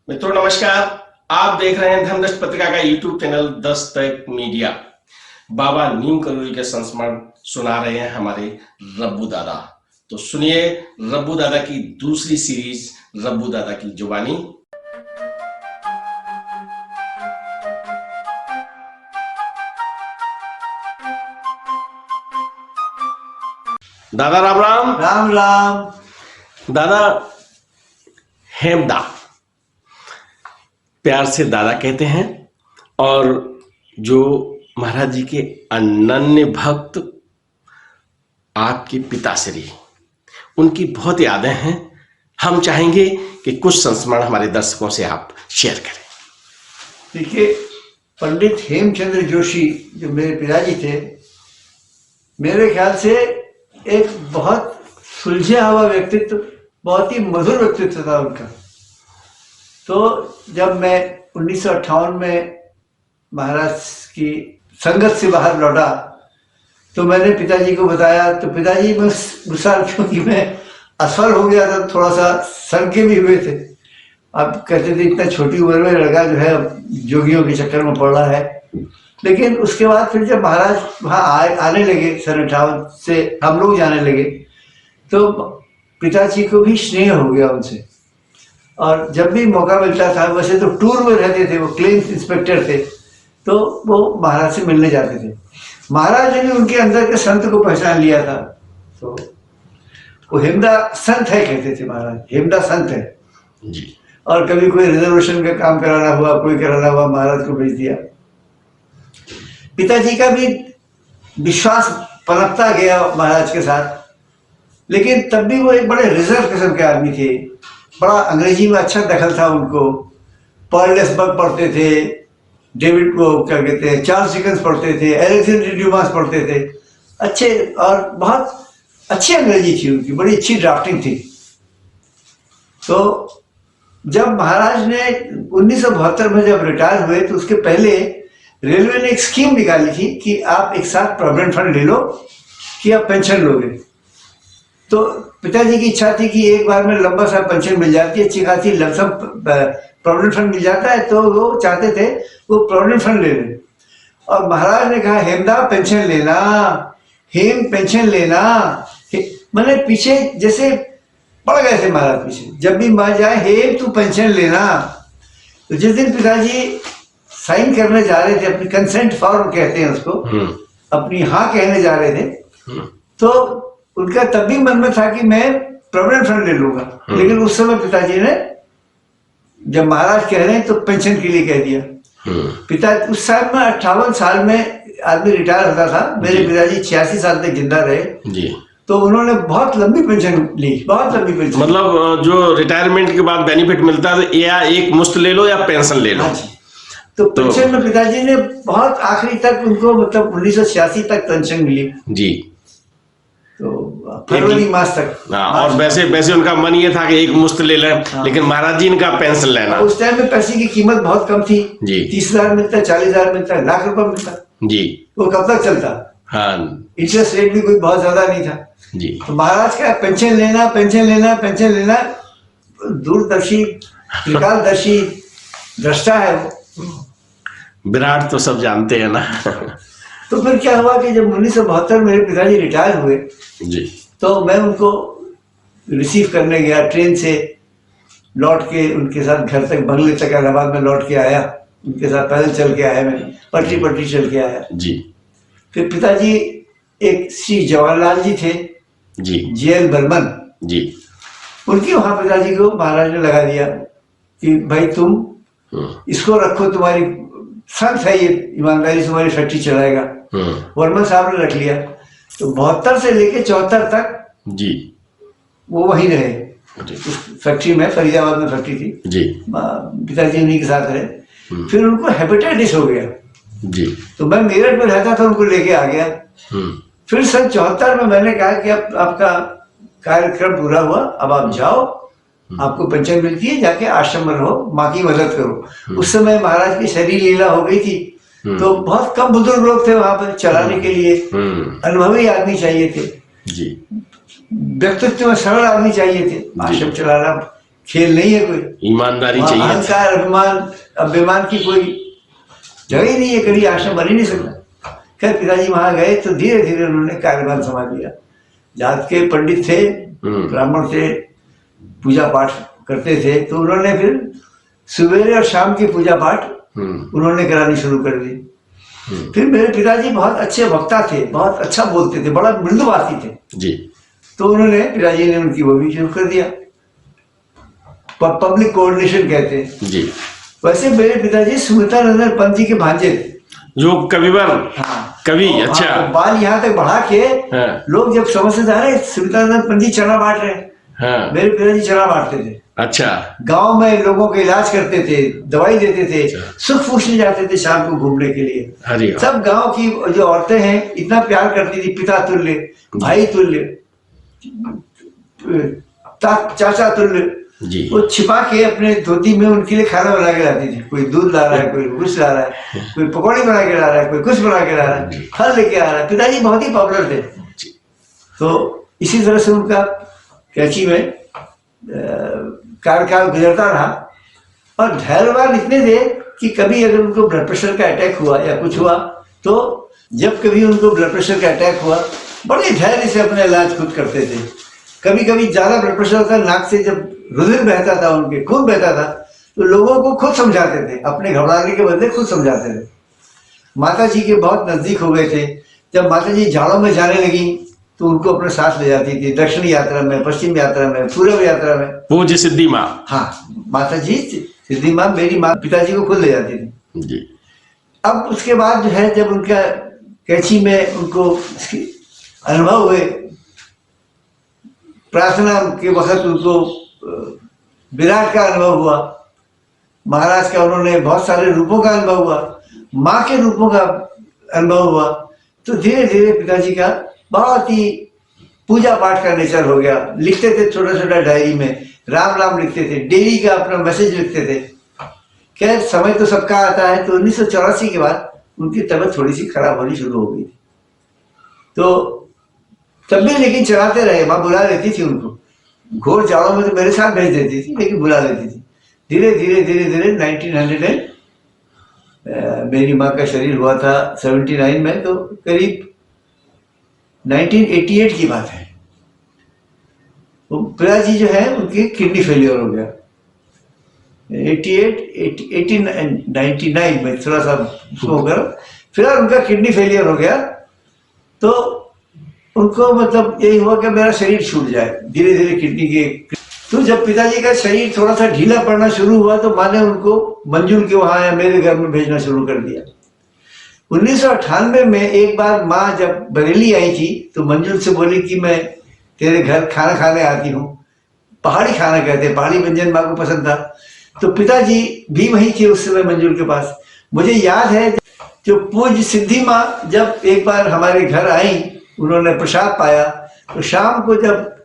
मित्रों नमस्कार। आप देख रहे हैं धर्मदृष्टि पत्रिका का यूट्यूब चैनल दस्तक मीडिया। बाबा नीम करोली के संस्मरण सुना रहे हैं हमारे रब्बू दादा। तो सुनिए रब्बू दादा की दूसरी सीरीज रब्बू दादा की जुबानी। दादा राम राम। राम राम। दादा हेमदा प्यार से दादा कहते हैं, और जो महाराज जी के अनन्य भक्त आपके पिताश्री, उनकी बहुत यादें हैं। हम चाहेंगे कि कुछ संस्मरण हमारे दर्शकों से आप शेयर करें। देखिए, पंडित हेमचंद्र जोशी जो मेरे पिताजी थे, मेरे ख्याल से एक बहुत सुलझा हुआ व्यक्तित्व, बहुत ही मधुर व्यक्तित्व था उनका। तो जब मैं 1958 में महाराज की संगत से बाहर लौटा तो मैंने पिताजी को बताया, तो पिताजी में गुस्सा, क्योंकि मैं असफल हो गया था, थोड़ा सा सनके भी हुए थे। अब कहते थे इतना छोटी उम्र में लड़का जो है जोगियों के चक्कर में पड़ रहा है। लेकिन उसके बाद फिर जब महाराज वहाँ आने लगे, सन 58 से हम लोग जाने लगे, तो पिताजी को भी स्नेह हो गया उनसे। और जब भी मौका मिलता था, वैसे तो टूर में रहते थे, वो क्लेम्स इंस्पेक्टर थे, तो वो महाराज से मिलने जाते थे। महाराज ने भी उनके अंदर के संत को पहचान लिया था, तो वो हेमदा संत है कहते थे महाराज, हेमदा संत है जी। और कभी कोई रिजर्वेशन का काम कराना हुआ, कोई कराना हुआ, महाराज को भेज दिया। पिताजी का भी विश्वास पनपता गया महाराज के साथ, लेकिन तब भी वो एक बड़े रिजर्व किस्म के आदमी थे। बड़ा अंग्रेजी में अच्छा दखल था उनको। पर्लेसबर्ग पढ़ते थे, डेविड को क्या कहते हैं, चार्ल्स डिकेंस पढ़ते थे, अलेक्जेंडर ड्यूमास पढ़ते थे। अच्छे और बहुत अच्छी अंग्रेजी थी उनकी, बड़ी अच्छी ड्राफ्टिंग थी। तो जब महाराज ने 1972 में जब रिटायर हुए, तो उसके पहले रेलवे ने एक स्कीम निकाली थी कि आप एक साथ प्रोविडेंट फंड ले लो कि आप पेंशन लोगे। तो पिताजी की इच्छा थी कि एक बार में लंबा सा पेंशन मिल जाती है, अच्छी खासी लमसम प्रोविडेंट फंड मिल जाता है, तो वो चाहते थे वो प्रोविडेंट फंड ले लें। और महाराज ने कहा, हेमदा पेंशन लेना, हेम पेंशन लेना। मैंने पीछे जैसे पड़ गए थे महाराज पीछे, जब भी मार जाए, हेम तू पेंशन लेना। तो जिस दिन पिताजी साइन करने जा रहे थे, अपनी कंसेंट फॉर्म कहते हैं उसको, अपनी हाँ कहने जा रहे थे, तो उनका तब भी मन में था कि मैं प्रोविडेंट फंड ले लूंगा। लेकिन उस समय पिताजी ने, जब महाराज कह रहे हैं, तो पेंशन के लिए कह दिया। पिता उस साल में 58 साल में आदमी रिटायर होता था। मेरे पिताजी 86 साल तक जिंदा रहे जी। तो उन्होंने बहुत लंबी पेंशन ली, बहुत लंबी पेंशन। मतलब जो रिटायरमेंट के बाद बेनिफिट मिलता है, या एक मुश्त ले लो या पेंशन ले लो। हाँ जी। तो पेंशन में पिताजी ने बहुत आखिरी तक उनको, मतलब 1986 तक पेंशन मिली जी। तो फरवरी मास तक। और वैसे उनका मन ये था कि एक मुश्त ले लें। लेकिन महाराज जी इनका पेंशन लेना। उस टाइम में पैसे की कीमत बहुत कम थी जी। 30,000 मिलता, 40,000 मिलता, लाख रुपए मिलता जी। वो कब तक चलता? हाँ। इंटरेस्ट रेट भी कोई बहुत ज्यादा नहीं था जी। तो महाराज का पेंशन लेना, पेंशन लेना, पेंशन लेना, दूरदर्शी, त्रिकालदर्शी दृष्टा है वो। विराट तो सब जानते हैं ना। तो फिर क्या हुआ कि जब 1972 मेरे पिताजी रिटायर हुए जी, तो मैं उनको रिसीव करने गया ट्रेन से, लौट के उनके साथ घर तक, बंगले तक इलाहाबाद में लौट के आया। उनके साथ पैदल चल के आया, मैं पटरी चल के आया जी। फिर पिताजी एक श्री जवाहरलाल जी थे जी, जेएल बर्मन जी, उनकी वहां पिताजी को महाराज ने लगा दिया कि भाई तुम इसको रखो, तुम्हारी संत है ये, ईमानदारी से हमारी फैक्ट्री चलाएगा। वर्मा साहब ने रख लिया। तो 72 से लेके 74 तक जी वो वहीं रहे उस फैक्ट्री में, फरीदाबाद में फैक्ट्री थी जी। पिताजी उन्हीं के साथ रहे। फिर उनको हेपेटाइटिस हो गया जी, तो मैं मेरठ में रहता था, उनको लेके आ गया। फिर सन 74 में मैंने कहा कि अब आपका कार्यक्रम पूरा हुआ, अब आप जाओ, आपको पेंशन मिलती है, जाके आश्रम में रहो, माँ की मदद करो। उस समय महाराज की शरीर लीला हो गई थी, तो बहुत कम बुजुर्ग लोग थे वहां पर चलाने के लिए। अनुभवी आदमी चाहिए थे जी, व्यक्तित्व में सरल आदमी चाहिए थे। आश्रम चलाना खेल नहीं है कोई, ईमानदारी वहाँ चाहिए थी। अहंकार अभिमान अभिमान की कोई जगह ही नहीं है, कभी आश्रम बन ही नहीं सकता। खैर पिताजी वहां गए तो धीरे धीरे उन्होंने कार्यभार संभाल लिया। जात के पंडित थे, ब्राह्मण थे, पूजा पाठ करते थे, तो उन्होंने फिर सवेरे और शाम की पूजा पाठ उन्होंने करानी शुरू कर दी। फिर मेरे पिताजी बहुत अच्छे वक्ता थे, बहुत अच्छा बोलते थे, बड़ा मृदुभाषी थे जी। तो उन्होंने पिताजी ने उनकी वो भी शुरू कर दिया, पब्लिक कोऑर्डिनेशन कहते हैं जी। वैसे मेरे पिताजी सुमित्रानंद पंत जी के भांजे थे, जो कविवर कवि। हाँ, अच्छा। बाल यहाँ तक बढ़ा के हाँ। लोग जब समझते जा रहे सुमित्रानंद पंत जी चना बांट रहे, हाँ। मेरे पिताजी चना बांटते थे। अच्छा। गांव में लोगों का इलाज करते थे, दवाई देते थे, सुख पूछने जाते थे शाम को घूमने के लिए। हरी सब गांव की जो औरतें हैं इतना प्यार करती थी, पिता तुल्य, भाई तुल्य, चाचा तुल्य। जी। वो छिपा के अपने धोती में उनके लिए खाना बना के लाती थी। कोई दूध ला रहा है, कोई कुछ ला रहा है, कोई पकौड़ी बना के ला रहा है, कोई कुछ बना के ला रहा है, फल लेके आ रहा है। पिताजी बहुत ही पॉपुलर थे। तो इसी तरह से उनका कैची में कार्यकाल गुजरता रहा। और धैर्यवान इतने थे कि कभी अगर उनको ब्लड प्रेशर का अटैक हुआ या कुछ हुआ, तो जब कभी उनको ब्लड प्रेशर का अटैक हुआ, बड़े धैर्य से अपना इलाज खुद करते थे। कभी कभी ज्यादा ब्लड प्रेशर होता, नाक से जब रुधिर बहता था, उनके खून बहता था, तो लोगों को खुद समझाते थे, अपने घबराने के बदले खुद समझाते थे। माता जी के बहुत नजदीक हो गए थे। जब माता जी झाड़ों में जाने लगी तो उनको अपने साथ ले जाती थी, दक्षिण यात्रा में, पश्चिम यात्रा में, पूर्व यात्रा में। पूज्य सिद्धि माँ। हाँ, माता जी सिद्धि माँ मेरी माँ पिताजी को खुद ले जाती थी जी। अब उसके बाद जो है, जब उनका कैची में उनको अनुभव हुए, प्रार्थना के वक्त उनको विराट का अनुभव हुआ, महाराज का उन्होंने बहुत सारे रूपों का अनुभव हुआ, माँ के रूपों का अनुभव हुआ, तो धीरे धीरे पिताजी का बहुत ही पूजा पाठ का नेचर हो गया। लिखते थे छोटा छोटा डायरी में, राम राम लिखते थे, डेली का अपना मैसेज लिखते थे। खैर समय तो सबका आता है, तो 1984 के बाद उनकी तबीयत थोड़ी सी खराब होनी शुरू हो गई थी। तो तब भी लेकिन चलाते रहे, माँ बुला लेती थी उनको, घोर जाड़ों में तो मेरे साथ भेज देती थी, लेकिन बुला लेती थी। धीरे धीरे धीरे धीरे 1900 मेरी माँ का शरीर हुआ था 79 में, तो करीब 1988 की बात है। तो पिताजी जो है उनकी किडनी फेलियर हो गया 99 में, थोड़ा सा होकर फिर उनका किडनी फेलियर हो गया। तो उनको मतलब यही हुआ कि मेरा शरीर छूट जाए, धीरे धीरे किडनी के। तो जब पिताजी का शरीर थोड़ा सा ढीला पड़ना शुरू हुआ, तो माँ ने उनको मंजूर के वहां या मेरे घर में भेजना शुरू कर दिया। 1998 में एक बार माँ जब बरेली आई थी, तो मंजूर से बोली कि मैं तेरे घर खाना खाने आती हूँ। पहाड़ी खाना कहते, पहाड़ी व्यंजन माँ को पसंद था। तो पिताजी भी वहीं थे उस समय मंजूर के पास। मुझे याद है जो पूज्य सिद्धि माँ जब एक बार हमारे घर आई, उन्होंने प्रसाद पाया, तो शाम को जब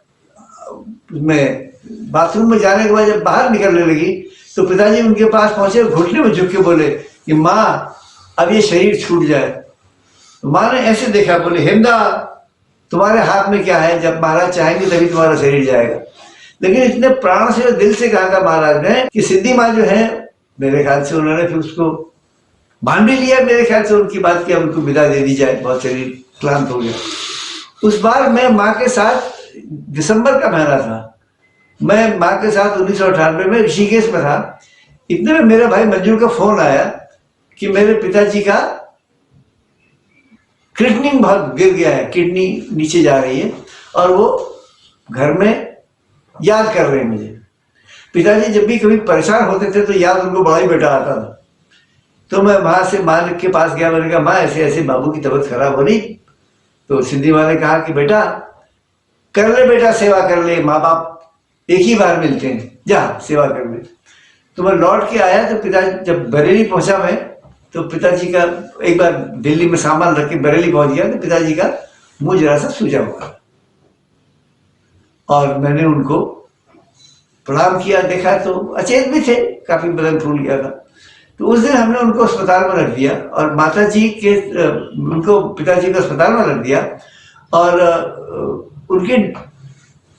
मैं बाथरूम में जाने के बाद जब बाहर निकलने लगी, तो पिताजी उनके पास पहुंचे, घुटने में झुक के बोले कि माँ अब ये शरीर छूट जाए। तो माँ ने ऐसे देखा, बोले हेमदा तुम्हारे हाथ में क्या है, जब महाराज चाहेंगे तभी तुम्हारा शरीर जाएगा। लेकिन इतने प्राण से और दिल से कहा था महाराज ने कि सिद्धि माँ जो है, मेरे ख्याल से उन्होंने फिर उसको मान भी लिया, मेरे ख्याल से उनकी बात की उनको विदा दे दी जाए, बहुत शरीर क्लांत हो गया। उस बार मैं माँ के साथ, दिसंबर का महीना था, मैं माँ के साथ 1998 में ऋषिकेश में था। इतने में मेरे भाई मंजूर का फोन आया कि मेरे पिताजी का क्रिएटिनिन बहुत गिर गया है, किडनी नीचे जा रही है, और वो घर में याद कर रहे हैं मुझे। पिताजी जब भी कभी परेशान होते थे तो याद उनको बड़ा ही बेटा आता था। तो मैं वहां से माँ के पास गया, मैंने कहा माँ ऐसे ऐसे बाबू की तबीयत खराब हो रही। तो सिद्धि माँ ने कहा कि बेटा कर ले, बेटा सेवा कर ले, माँ बाप एक ही बार मिलते हैं, जा सेवा कर ले। तो मैं लौट के आया, तो पिताजी जब बरेली पहुंचा मैं, तो पिताजी का एक बार दिल्ली में सामान रख के बरेली पहुंच गया, तो पिताजी का मुंह जरा सा सूजा हुआ, और मैंने उनको प्रणाम किया, देखा तो अचेत भी थे, काफी बदन फूल गया था। तो उस दिन हमने उनको अस्पताल में रख दिया, और माता जी के उनको पिताजी को अस्पताल में रख दिया, और उनके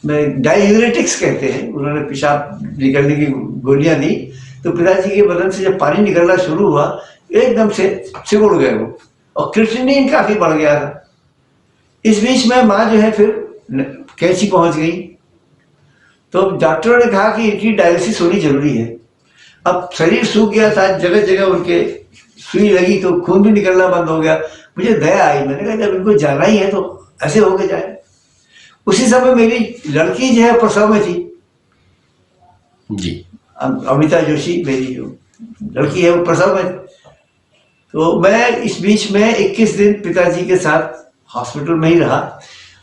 में डाययूरेटिक्स कहते हैं, उन्होंने पेशाब निकलने की गोलियां दी, तो पिताजी के बदन से जब पानी निकलना शुरू हुआ एकदम से सिकुड़ गए वो, और क्रिएटिनिन काफी बढ़ गया था। इस बीच में माँ जो है फिर कैंची पहुंच गई, तो डॉक्टरों ने कहा कि इनकी डायलिसिस होनी जरूरी है। अब शरीर सूख गया था, जगह जगह उनके सुई लगी तो खून भी निकलना बंद हो गया। मुझे दया आई, मैंने कहा जब इनको जाना ही है तो ऐसे होके जाए। उसी समय मेरी लड़की जो है प्रसव में थी जी, अमिता जोशी मेरी जो लड़की है वो प्रसव में। तो मैं इस बीच में 21 दिन पिताजी के साथ हॉस्पिटल में ही रहा।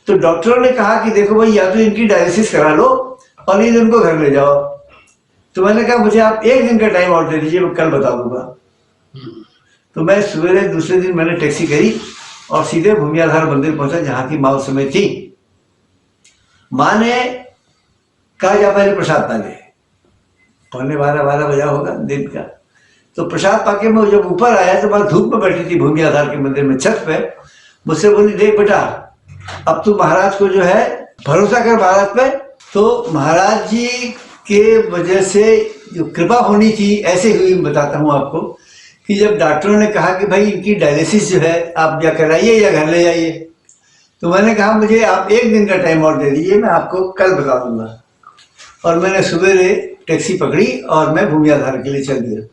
तो डॉक्टरों ने कहा कि देखो भाई, या तो इनकी डायलिसिस करा लो और ये इनको घर ले जाओ। तो मैंने कहा मुझे आप 1 दिन का टाइम और दे दीजिए, मैं कल बता दूंगा। तो मैं सवेरे दूसरे दिन मैंने टैक्सी करी और सीधे भूमियाधार मंदिर पहुंचा जहां की माँ उस समय थी। माँ ने कहा जा पहले प्रसाद पा ले, 12:15 बजा होगा दिन का। तो प्रसाद पाके मैं जब ऊपर आया तो मैं धूप में बैठी थी भूमियाधार के मंदिर में छत पे। मुझसे बोली, देख बेटा, अब तू महाराज को जो है भरोसा कर महाराज पे। तो महाराज जी के वजह से जो कृपा होनी थी ऐसे हुई, बताता हूँ आपको, कि जब डॉक्टरों ने कहा कि भाई इनकी डायलिसिस जो है आप या कराइए या घर ले जाइए, तो मैंने कहा मुझे आप 1 दिन का टाइम और दे दीजिए, मैं आपको कल बता दूंगा। और मैंने सवेरे टैक्सी पकड़ी और मैं भूमियाधार के लिए चल दिया।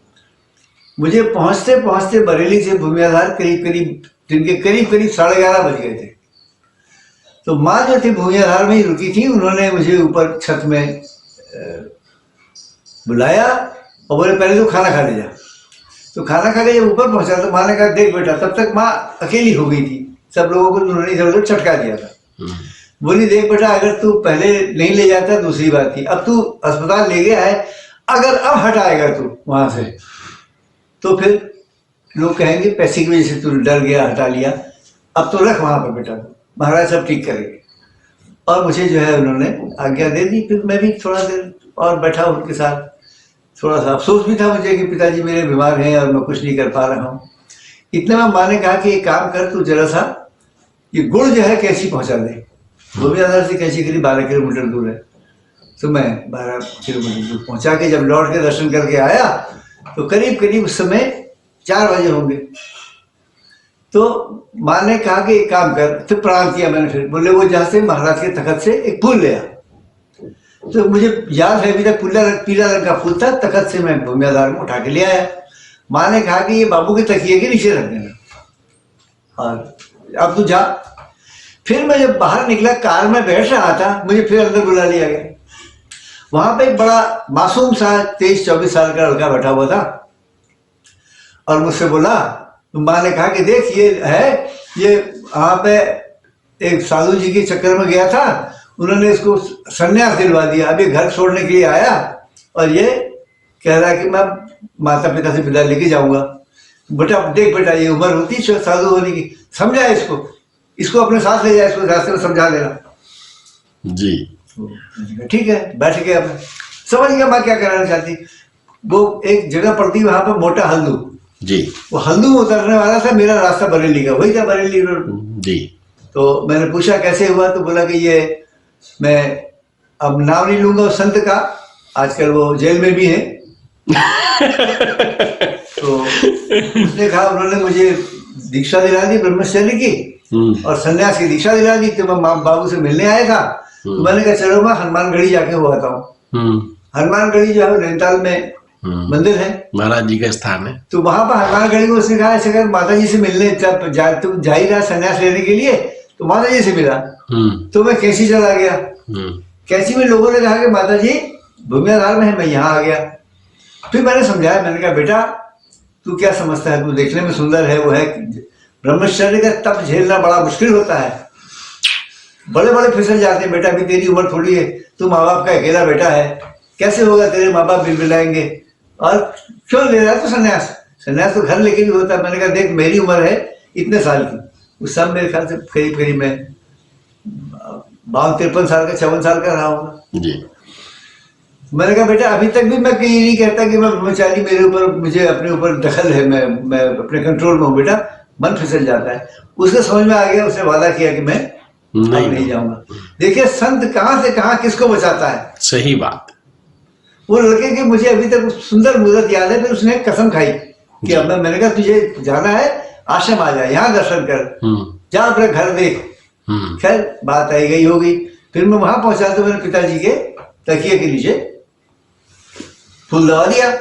मुझे पहुंचते पहुंचते बरेली से भूमियाधार करीब करीब दिन के करीब 11:30 बज गए थे। तो माँ जो थी भूमियाधार में ही रुकी थी, उन्होंने मुझे ऊपर छत में बुलाया और बोले पहले तो खाना खा ले जा। तो खाना खा के जब ऊपर पहुंचा तो माँ ने कहा, देख बेटा, तब तक माँ अकेली हो गई थी, सब लोगों को उन्होंने इधर उधर छटका दिया था। बोली, देख बेटा, अगर तू पहले नहीं ले जाता दूसरी बात थी, अब तू अस्पताल ले गया है, अगर अब हटाएगा तू वहां से तो फिर लोग कहेंगे पैसे की वजह से तू डर गया, हटा लिया, अब तो रख वहां पर बेटा, महाराज सब ठीक करेंगे। और मुझे जो है उन्होंने आज्ञा दे दी। फिर मैं भी थोड़ा देर और बैठा उनके साथ। थोड़ा सा अफसोस भी था मुझे कि पिताजी मेरे बीमार हैं और मैं कुछ नहीं कर पा रहा हूँ। इतने में माँ ने कहा कि एक काम कर, तू जरा सा ये गुड़ जो है कैंची पहुंचा दे। भूमियाधार से कैंची करीब 12 किलोमीटर दूर है। तो मैं 12 किलोमीटर दूर पहुंचा के जब लौट के दर्शन करके आया तो करीब करीब उस समय 4 बजे होंगे। तो माँ ने कहा कि एक काम कर, फिर प्रणाम किया मैंने। फिर बोले वो जहाँ से महाराज के तखत से एक फूल ले आ। तो मुझे याद है अभी तक पीला रंग का फूल था, तखत से मैं भूमियाधार में उठा के ले आया। माँ ने कहा कि ये बाबू के तकिए के नीचे रख देना और अब तू जा। फिर मैं जब बाहर निकला, कार में बैठ रहा था, मुझे फिर अंदर बुला लिया गया। वहां पे एक बड़ा मासूम सा 23-24 साल का लड़का बैठा हुआ था और मुझसे बोला, तो माँ ने कहा कि देख ये है, ये वहां पे एक साधु जी के चक्कर में गया था, उन्होंने इसको संन्यास दिलवा दिया, अभी घर छोड़ने के लिए आया और ये कह रहा है कि मैं माता पिता से विदा लेके जाऊंगा। बेटा देख बेटा, ये उम्र होती है साधु होने की, समझा इसको अपने साथ ले जाए, इसको रास्ते में समझा देना। जी ठीक है, बैठ गया। मैं समझ गया माँ क्या कराना चाहती। वो एक जगह पड़ती वहां पर मोटा हल्दू जी, वो हल्दू में उतरने वाला था, मेरा रास्ता बरेली का, वही था बरेली रोड जी। तो मैंने पूछा कैसे हुआ, तो बोला कि ये मैं अब नाम नहीं लूंगा उस संत का, आजकल वो जेल में भी है। तो उसने कहा, उन्होंने मुझे दीक्षा दिला दी ब्रह्मचर्य की और सन्यास की दीक्षा दिला दी। तो मैं माँ बाबू से मिलने आया था, तो मैंने कहा चलो मैं हनुमानगढ़ी जाके हो आता हूँ। हनुमानगढ़ी जो है नैनीताल में मंदिर है, महाराज जी का स्थान है। तो वहां पर हनुमानगढ़ी में उसने कहा ऐसे कर माता जी से मिलने तुम जा ही रहा संन्यास लेने के लिए, तो माता जी से मिला। तो मैं कैंची चला गया। कैंची में लोगों ने कहा कि माता जी भूमियाधार में है, मैं यहाँ आ गया। फिर मैंने समझाया, मैंने कहा बेटा तू क्या समझता है, तू देखने में सुंदर है, वो है ब्रह्मचर्य का तप झेलना बड़ा मुश्किल होता है, बड़े बड़े फिसल जाते हैं बेटा, अभी तेरी उम्र थोड़ी है, तू माँ बाप का अकेला बेटा है, कैसे होगा, तेरे माँ बाप बिलबिलाएंगे, और क्यों ले रहा है तो संन्यास, संन्यास तो घर लेके भी होता है। मैंने कहा देख मेरी उम्र है इतने साल की, उस सब मेरे ख्याल से करीब करीब मैं 52-53 साल का 54 साल का रहा होगा जी। मैंने कहा बेटा अभी तक भी मैं कहीं नहीं कहता कि मैं ब्रह्मचारी, मेरे ऊपर मुझे अपने ऊपर दखल है, मैं अपने कंट्रोल में हूँ बेटा, मन फिसल जाता है। उसके समझ में आ गया, उसने वादा किया कि मैं नहीं, नहीं जाऊंगा। देखिए संत कहाँ से कहाँ किसको बचाता है। सही बात। वो लड़के की मुझे अभी तक सुंदर मुहूर्त याद है। फिर उसने कसम खाई कि अब मैंने कहा तुझे जाना है आश्रम आ जा, यहाँ दर्शन कर, जा अपने घर देख। खैर बात आई गई हो गई। फिर मैं वहां पहुंचा तो मेरे पिताजी के तकिए के नीचे फूल दबा दिया।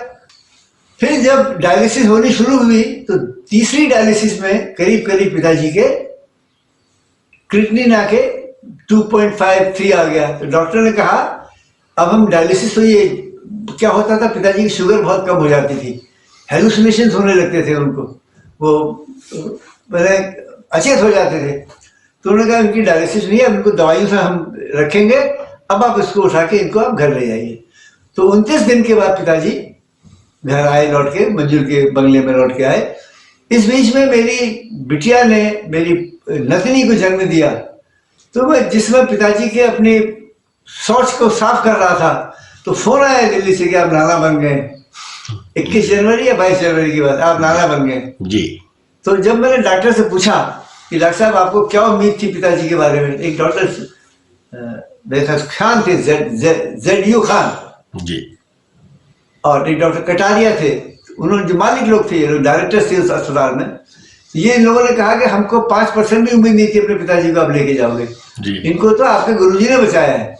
फिर जब डायलिसिस होनी शुरू हुई तो तीसरी डायलिसिस में करीब करीब पिताजी के क्रिएटिनिन आके 2.53 आ गया। तो डॉक्टर ने कहा अब हम डायलिसिस, तो ये क्या होता था, पिताजी की शुगर बहुत कम हो जाती थी, हेलुसिनेशंस होने लगते थे उनको, वो मैंने अचेत हो जाते थे। तो उन्होंने कहा इनकी डायलिसिस नहीं है, अब इनको दवाइयों से हम रखेंगे, अब आप इसको उठा के इनको आप घर ले जाइए। तो 29 दिन के बाद पिताजी घर आए, लौट के मंजूर के बंगले में लौट के आए। इस बीच में मेरी बिटिया ने मेरी नतनी को जन्म दिया। तो मैं जिसमें पिताजी के अपने शौच को साफ कर रहा था तो फोन आया दिल्ली से कि आप नाना बन गए। 21 जनवरी या 22 जनवरी की बात, आप नाना बन गए जी। तो जब मैंने डॉक्टर से पूछा कि डॉक्टर साहब आपको क्या उम्मीद थी पिताजी के बारे में, एक डॉक्टर मेरे साथ खान थे, जेड खान जी, और एक डॉक्टर कटारिया थे, उन्होंने जो मालिक लोग थे, डायरेक्टर थे उस अस्पताल में। ये इन लोगों ने कहा कि हमको 5% भी उम्मीद नहीं थी अपने पिताजी को आप लेके जाओगे, इनको तो आपके गुरुजी ने बचाया है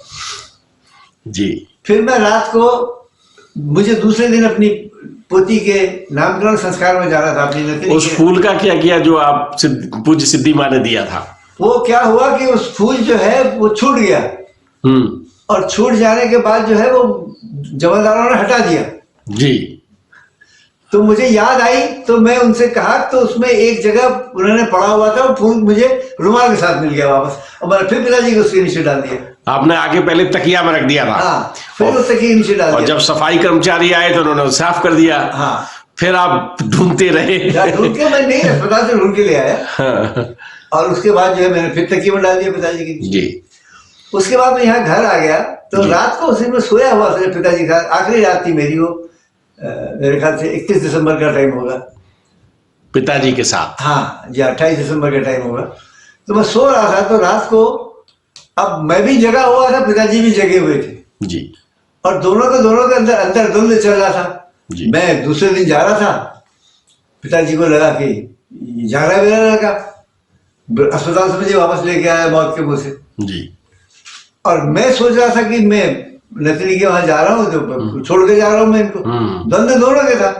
जी। फिर मैं रात को, मुझे दूसरे दिन अपनी पोती के नामकरण संस्कार में जाना था अपनी नतनी। उस फूल का क्या किया जो आप पूज्य सिद्धि माँ ने दिया था? वो क्या हुआ कि उस फूल जो है वो छूट गया, और छूट जाने के बाद जो है वो जमादारों ने हटा दिया जी। तो मुझे याद आई, तो मैं उनसे कहा, तो उसमें एक जगह उन्होंने पड़ा हुआ था, वो फूल मुझे रुमाल के साथ मिल गया वापस, और मैंने फिर पिताजी को उसके नीचे डाल दिया। आपने आगे पहले तकिया में रख दिया था? हाँ, फिर उस तकिए नीचे डाल दिया। और जब सफाई कर्मचारी आए तो उन्होंने साफ कर दिया। हाँ, फिर आप ढूंढते रहे? ढूंढ के मैं नहीं, अस्पताल से ढूंढ के ले आया। हाँ। और उसके बाद जो है मैंने फिर तकिए में डाल दिया पिताजी की जी। उसके बाद मैं यहाँ घर आ गया तो रात को उसी में सोया हुआ था पिताजी के साथ। आखिरी रात थी मेरी वो, मेरे ख्याल से 31 दिसंबर का टाइम होगा, पिताजी के साथ। हाँ जी, 28 दिसंबर का टाइम होगा। तो मैं सो रहा था तो रात को, अब मैं भी जगा हुआ था, पिताजी भी जगे हुए थे जी। और दोनों के अंदर अंदर द्वंद्व चल रहा था जी। मैं दूसरे दिन जा रहा था, पिताजी को लगा कि जाना मेरा लगा, अस्पताल से मुझे वापस लेके आया मौत के मुंह से जी। और मैं सोच रहा था कि मैं नतनी के वहां जा रहा हूँ तो छोड़ के जा रहा हूँ मैं इनको, द्वंद्व दोनों के था।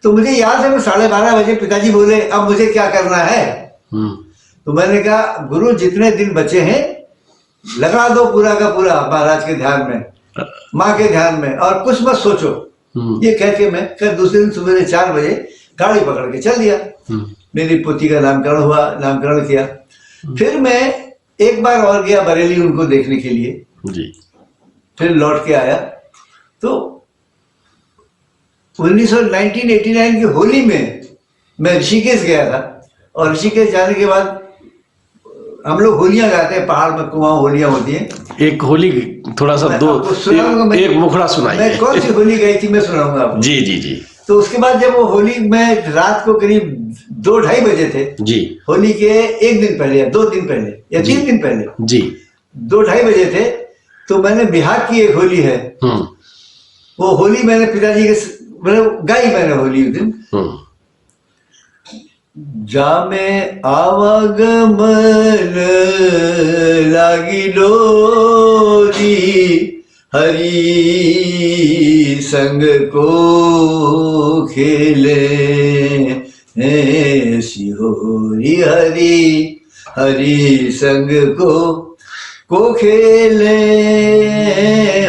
तो मुझे याद है मैं 12:30 बजे पिताजी बोले अब मुझे क्या करना है। तो मैंने कहा गुरु जितने दिन बचे हैं लगा दो पूरा का पूरा महाराज के ध्यान में, माँ के ध्यान में, और कुछ मत सोचो। ये कह के मैं फिर दूसरे दिन सुबह 4 बजे गाड़ी पकड़ के चल दिया। मेरी पोती का नामकरण हुआ, नामकरण किया। फिर मैं एक बार और गया बरेली उनको देखने के लिए जी। फिर लौट के आया तो 1989 की होली में मैं ऋषिकेश गया था और ऋषिकेश जाने के बाद हम लोग होलियां गाते हैं, पहाड़ में कुआं होलियां होती हैं। एक होली थोड़ा सा एक मुखड़ा सुनाइए। मैं कौन सी होली गई थी मैं सुनाऊंगा आपको। जी जी जी। तो उसके बाद जब वो होली में रात को करीब 2-2:30 बजे थे जी, होली के एक दिन पहले या 2 दिन पहले या 3 दिन पहले जी, 2-2:30 बजे थे। तो मैंने बिहार की एक होली है, वो होली मैंने पिताजी के मतलब गाई मैंने होली उस दिन। जामे आवागमन लागी डोरी हरि संग को खेले सिहोरी हरि हरि संग को खेले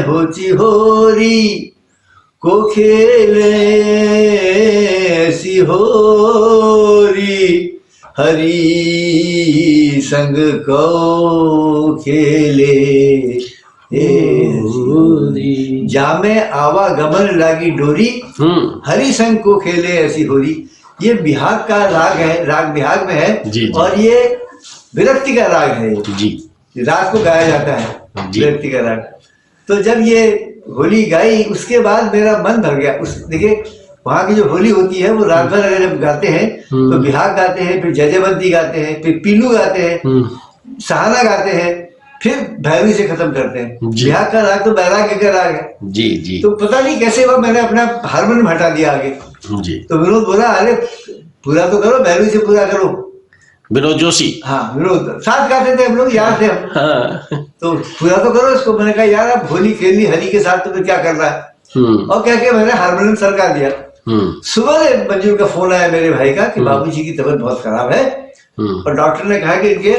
होची होरी को खेले सिहोरी हरि संग को खेले जामे आवागमन लागी डोरी हरि संग को खेले ऐसी होरी। ये बिहार का राग है, राग बिहार में है जी, और ये विरक्ति का राग है जी, राग को गाया जाता है विरक्ति का राग। तो जब ये होली गाई उसके बाद मेरा मन भर गया। उस देखिए वहाँ की जो होली होती है वो रात भर अगर जब गाते हैं तो बिहार गाते हैं, फिर जयजयवंती गाते हैं, फिर पीलू गाते हैं, सहाना गाते हैं, फिर भैरवी से खत्म करते हैं। जी। ब्याह का राग तो बैराग्य का राग है। जी जी तो पता नहीं कैसे हुआ, मैंने अपना हारमोनियम हटा दिया आगे। जी। तो विनोद बोला, अरे पूरा तो करो, भैरवी से पूरा करो। विनोद जोशी। हाँ, विनोद साथ गाते थे हम लोग, याद थे हम। हाँ। तो पूरा तो करो इसको। मैंने कहा यार अब होली खेलनी हरी के साथ, तुम्हें क्या कर रहा है? और क्या क्या मैंने हारमोनियम सरका दिया। सुबह मंजूर का फोन आया मेरे भाई का कि बाबूजी की तबीयत बहुत खराब है और डॉक्टर ने कहा कि इनके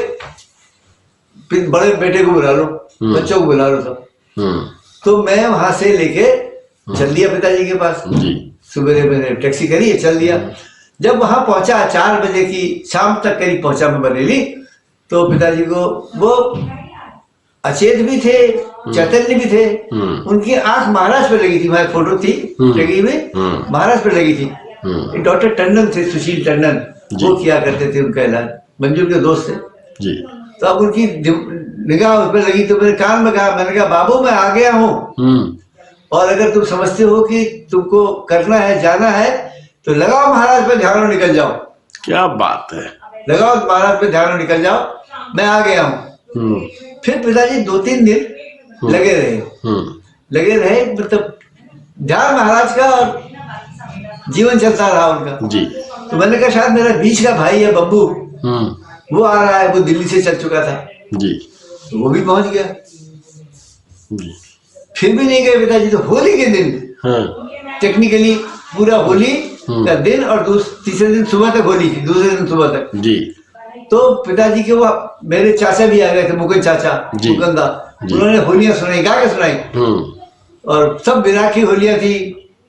बड़े बेटे को बुला लो, बच्चों को बुला लो सब। तो मैं वहां से लेके चल दिया पिताजी के पास। सुबह मैंने टैक्सी करी, चल दिया। जब वहां पहुंचा 4 बजे की शाम तक करीब पहुंचा मैं बरेली, तो पिताजी को वो अचेत भी थे, चैतन्य भी थे। उनकी आंख महाराज पे लगी थी, वहां फोटो थी लगी हुई, महाराज पे लगी थी। डॉक्टर टंडन थे, सुशील टंडन, वो किया करते थे उनका इलाज, मंजूर के दोस्त थे जी। तो अब उनकी निगाह उस पर लगी, तो मेरे कान में कहा, मैंने कहा बाबू मैं आ गया हूँ, और अगर तुम समझते हो कि तुमको करना है, जाना है, तो लगाओ महाराज पे ध्यान और निकल जाओ। क्या बात है, लगाओ महाराज पे ध्यान और निकल जाओ, मैं आ गया हूँ। फिर पिताजी 2-3 दिन लगे रहे, मतलब ध्यान महाराज का, और जीवन चलता रहा उनका जी। तो मैंने कहा शायद मेरा बीच का भाई है बब्बू, वो आ रहा है, वो दिल्ली से चल चुका था जी, तो वो भी पहुंच गया जी। फिर भी नहीं गए पिताजी। तो होली के दिन टेक्निकली पूरा होली का दिन, और तीसरे दिन सुबह तक होली थी, दूसरे दिन सुबह तक जी। तो पिताजी के वो मेरे चाचा भी आ गए थे, मुकुंद चाचा, मुकुंदा, उन्होंने होलियां सुनाई, गा के सुनाई। और सब विराकी होलियां थी,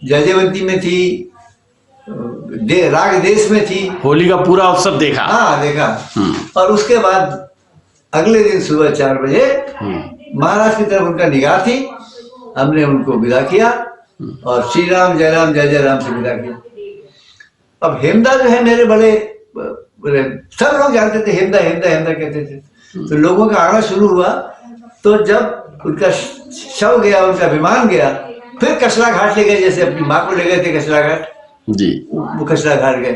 जयजयवंती में थी, राग देश में थी, होली का पूरा उत्सव देखा। हाँ देखा। और उसके बाद अगले दिन सुबह 4 बजे महाराज की तरफ उनका निगाह थी, हमने उनको विदा किया और श्री राम जय राम जय जय राम से विदा किया। अब हेमदा जो है मेरे बड़े सब लोग जानते थे, हेमदा हेमदा हेमदा कहते थे, तो लोगों का आना शुरू हुआ। तो जब उनका शव गया, उनका विमान गया, फिर कचरा घाट ले गए, जैसे अपनी माँ को ले गए थे कचरा घाट जी, वो कचरा घाट गए,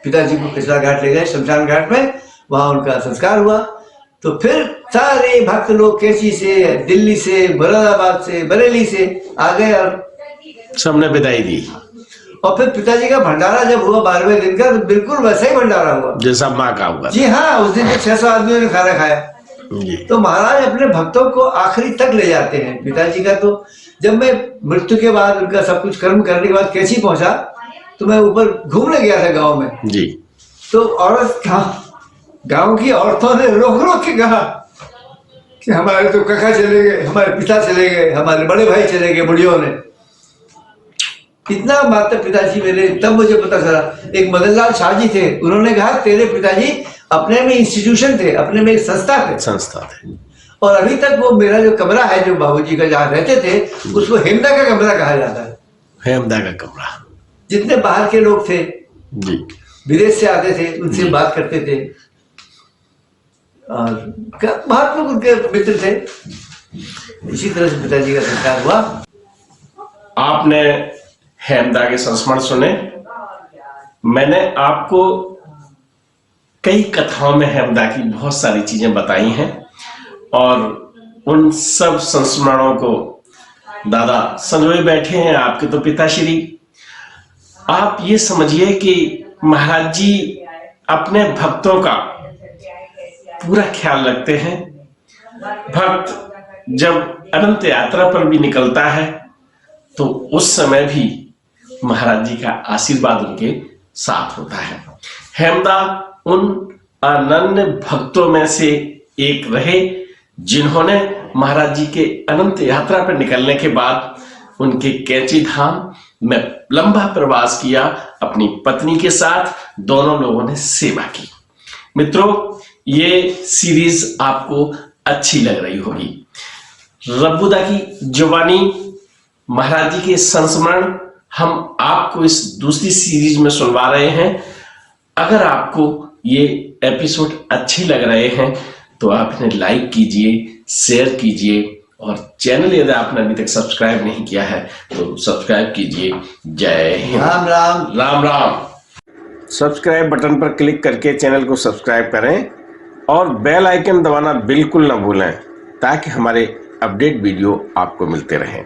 पिताजी को कचरा घाट ले गए, शमशान घाट में, वहां उनका संस्कार हुआ। तो फिर सारे भक्त लोग कैची से, दिल्ली से, मुरादाबाद से, बरेली से आ गए और सबने विदाई दी। और फिर पिताजी का भंडारा जब हुआ 12वें दिन का, तो बिल्कुल वैसा ही भंडारा हुआ जैसा माँ का हुआ जी। हाँ, उस दिन 600 आदमियों ने खाना खाया जी। तो महाराज अपने भक्तों को आखिरी तक ले जाते हैं। पिताजी का तो जब मैं मृत्यु के बाद, उनका सब कुछ कर्म करने के बाद कैची पहुंचा, तो मैं ऊपर घूमने गया था गाँव में जी। तो औरत गांव की औरतों ने रोक रोक के कहा कि हमारे तो काका चले गए, हमारे पिता चले गए, हमारे बड़े भाई चले गए, बुढ़ियों ने इतना। माता पिताजी मेरे, तब मुझे पता चला, एक मदन लाल शाह जी थे, उन्होंने कहा तेरे पिताजी अपने में इंस्टीट्यूशन थे, अपने में संस्था थे। और अभी तक वो मेरा जो कमरा है, जो बाबूजी का जहाँ रहते थे, उसको हेमदा का कमरा कहा जाता है। हेमदा का कमरा। जितने बाहर के लोग थे जी, विदेश से आते थे, उनसे बात करते थे, और बहुत लोग उनके मित्र थे। इसी तरह से पिताजी का संस्कार हुआ। आपने हेमदा के संस्मरण सुने। मैंने आपको कई कथाओं में हेमदा की बहुत सारी चीजें बताई हैं, और उन सब संस्मरणों को दादा संजोए बैठे हैं, आपके तो पिताश्री। आप ये समझिए कि महाराज जी अपने भक्तों का पूरा ख्याल रखते हैं। भक्त जब अनंत यात्रा पर भी निकलता है, तो उस समय भी महाराज जी का आशीर्वाद उनके साथ होता है। हेमदा उन अनन्य भक्तों में से एक रहे, जिन्होंने महाराज जी के अनंत यात्रा पर निकलने के बाद उनके कैंची धाम में लंबा प्रवास किया, अपनी पत्नी के साथ दोनों लोगों ने सेवा की। मित्रों, ये सीरीज आपको अच्छी लग रही होगी। रब्बुदा की जुबानी, महाराज जी के संस्मरण हम आपको इस दूसरी सीरीज में सुनवा रहे हैं। अगर आपको ये एपिसोड अच्छे लग रहे हैं, तो आप इन्हें लाइक कीजिए, शेयर कीजिए, और चैनल यदि आपने अभी तक सब्सक्राइब नहीं किया है तो सब्सक्राइब कीजिए। जय हिंद। राम राम। राम राम। सब्सक्राइब बटन पर क्लिक करके चैनल को सब्सक्राइब करें और बेल आइकन दबाना बिल्कुल ना भूलें ताकि हमारे अपडेट वीडियो आपको मिलते रहें।